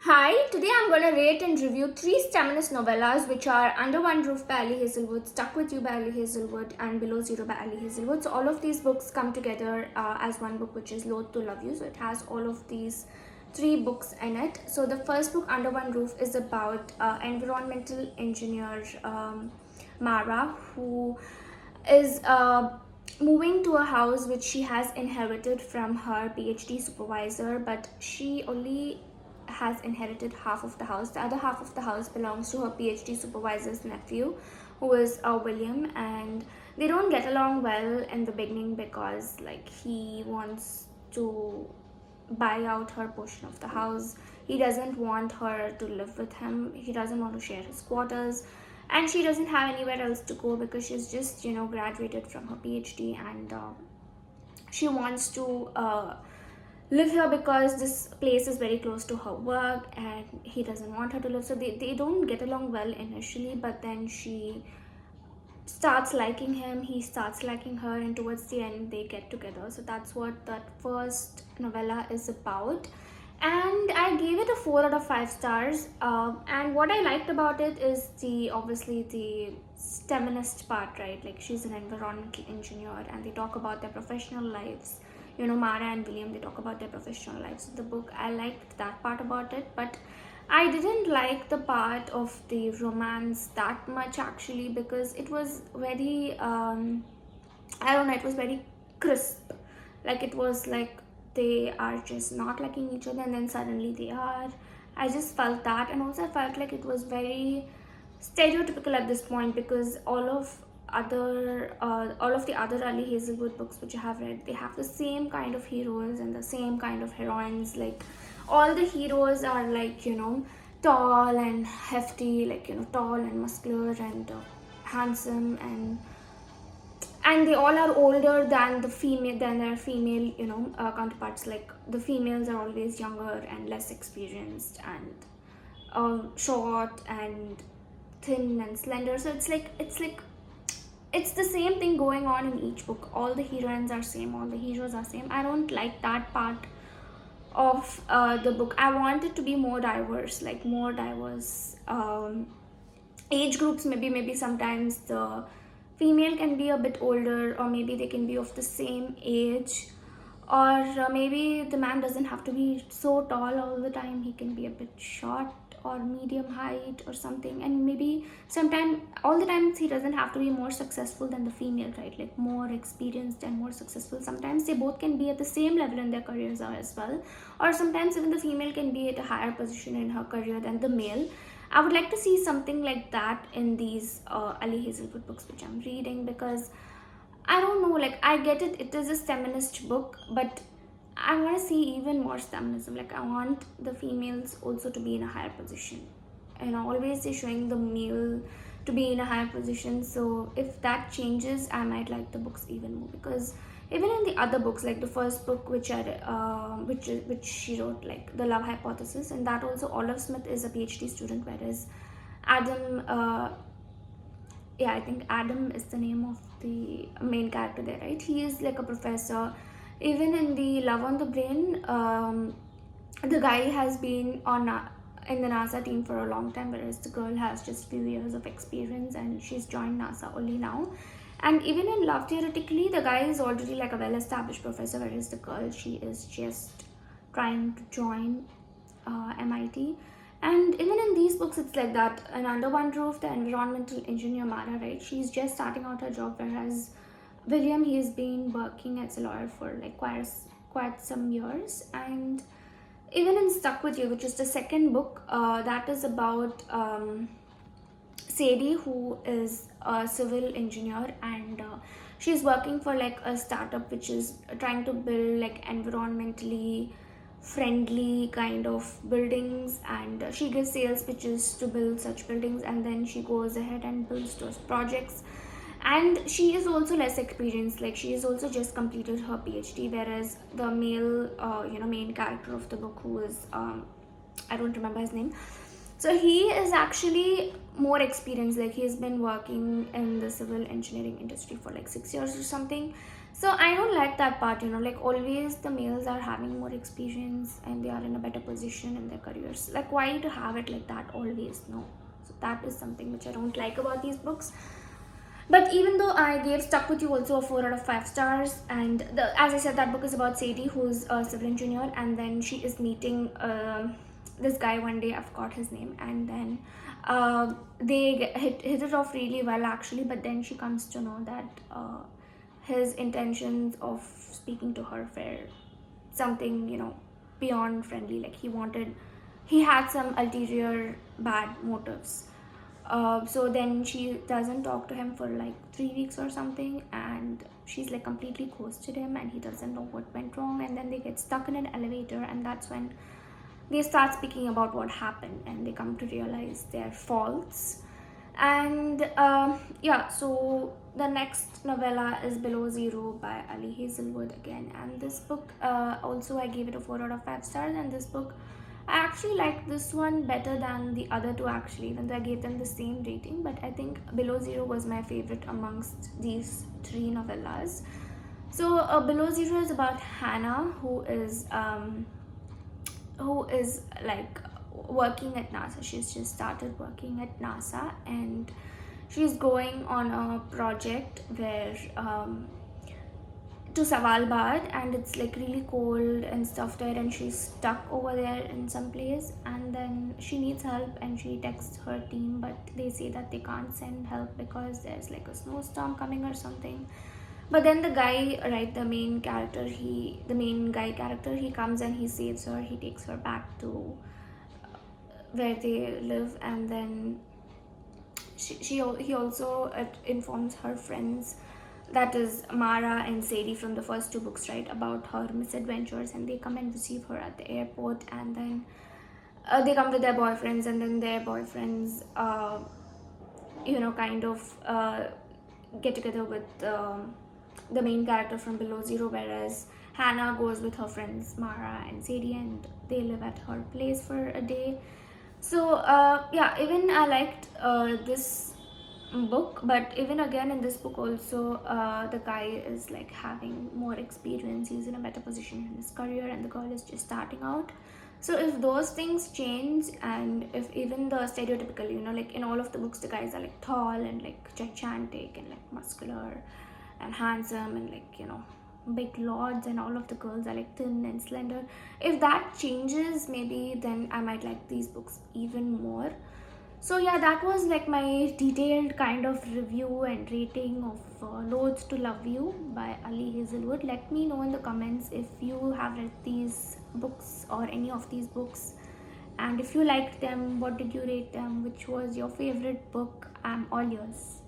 Hi, today I'm going to rate and review three STEMinist novellas which are Under One Roof by Ali Hazelwood, Stuck With You by Ali Hazelwood, and Below Zero by Ali Hazelwood. So all of these books come together as one book, which is Loathe to Love You. So it has all of these three books in it. So the first book, Under One Roof, is about environmental engineer Mara, who is moving to a house which she has inherited from her PhD supervisor, but she only has inherited half of the house. The other half of the house belongs to her PhD supervisor's nephew, who is William, and they don't get along well in the beginning because he wants to buy out her portion of the house. He doesn't want her to live with him. He doesn't want to share his quarters, and she doesn't have anywhere else to go because she's just graduated from her PhD, and she wants to live here because this place is very close to her work, and he doesn't want her to live. So they don't get along well initially, but then she starts liking him, he starts liking her, and towards the end they get together. So that's what that first novella is about, and I gave it a 4 out of 5 stars. And what I liked about it is the obviously the STEMinist part, right? Like, she's an environmental engineer and they talk about their professional lives. Mara and William, they talk about their professional lives. The book, I liked that part about it, but I didn't like the part of the romance that much actually, because it was very I don't know, it was very crisp. Like, it was like they are just not liking each other and then suddenly they are. I just felt that, and also I felt like it was very stereotypical at this point, because all of the other Ali Hazelwood books which I have read, they have the same kind of heroes and the same kind of heroines. Like, all the heroes are tall and hefty, tall and muscular and handsome, and they all are older than their female counterparts. Like, the females are always younger and less experienced and short and thin and slender. So it's the same thing going on in each book. All the heroines are same, all the heroes are same. I don't like that part of the book. I want it to be more diverse, like more diverse age groups. Maybe sometimes the female can be a bit older, or maybe they can be of the same age, or maybe the man doesn't have to be so tall all the time. He can be a bit short or medium height or something, and maybe sometimes, all the times, he doesn't have to be more successful than the female, right? Like, more experienced and more successful. Sometimes they both can be at the same level in their careers as well, or sometimes even the female can be at a higher position in her career than the male. I would like to see something like that in these Ali Hazelwood books which I'm reading, because I don't know, like, I get it, it is a STEMinist book, but I want to see even more STEMinism. Like, I want the females also to be in a higher position. Always they're showing the male to be in a higher position. So if that changes, I might like the books even more, because even in the other books, like the first book which which she wrote, like The Love Hypothesis, and that also Olive Smith is a PhD student, whereas Adam, yeah, I think Adam is the name of the main character there, right? He is like a professor. Even in the Love on the Brain, the guy has been in the NASA team for a long time, whereas the girl has just few years of experience and she's joined NASA only now. And even in Love, theoretically, the guy is already like a well-established professor, whereas the girl, she is just trying to join MIT. And even in these books, it's like that. And Under One Roof, the environmental engineer Mara, right? She's just starting out her job, whereas William, he's been working as a lawyer for like quite some years. And even in Stuck With You, which is the second book, that is about Sadie, who is a civil engineer, and she's working for like a startup which is trying to build like environmentally friendly kind of buildings, and she gives sales pitches to build such buildings, and then she goes ahead and builds those projects. And she is also less experienced, like she has also just completed her PhD, whereas the male main character of the book, who is I don't remember his name, so he is actually more experienced. Like, he has been working in the civil engineering industry for like 6 years or something. So I don't like that part, like always the males are having more experience and they are in a better position in their careers. Like, why to have it like that always? No. So that is something which I don't like about these books. But even though I gave Stuck With You also a 4 out of 5 stars, and as I said, that book is about Sadie, who's a civil engineer, and then she is meeting this guy one day. I forgot his name, and then hit it off really well actually. But then she comes to know that his intentions of speaking to her were something, beyond friendly. Like he had some ulterior bad motives. So then she doesn't talk to him for like 3 weeks or something, and she's like completely ghosted him, and he doesn't know what went wrong. And then they get stuck in an elevator, and that's when they start speaking about what happened, and they come to realize their faults. And yeah, so the next novella is Below Zero by Ali Hazelwood again. And this book, also I gave it a 4 out of 5 stars. And this book, I actually like this one better than the other two actually, even though I gave them the same rating. But I think Below Zero was my favorite amongst these three novellas. So Below Zero is about Hannah, who is like working at NASA. She's just started working at NASA, and she's going on a project where to Savalbad, and it's like really cold and stuff there, and she's stuck over there in some place. And then she needs help, and she texts her team, but they say that they can't send help because there's like a snowstorm coming or something. But then the guy, right, the main guy character, he comes and he saves her. He takes her back to where they live, and then he also informs her friends, that is Mara and Sadie from the first two books, right, about her misadventures, and they come and receive her at the airport. And then they come with their boyfriends, and then their boyfriends kind of get together with the main character from Below Zero, whereas Hannah goes with her friends Mara and Sadie, and they live at her place for a day. So yeah, even I liked this book, but even again in this book also, the guy is like having more experience. He's in a better position in his career, and the girl is just starting out. So if those things change, and if even the stereotypical, like in all of the books, the guys are like tall and like gigantic and like muscular and handsome and like big lords, and all of the girls are like thin and slender. If that changes, maybe then I might like these books even more. So yeah, that was like my detailed kind of review and rating of Loathe to Love You by Ali Hazelwood. Let me know in the comments if you have read these books or any of these books, and if you liked them, what did you rate them, which was your favorite book. I'm all yours.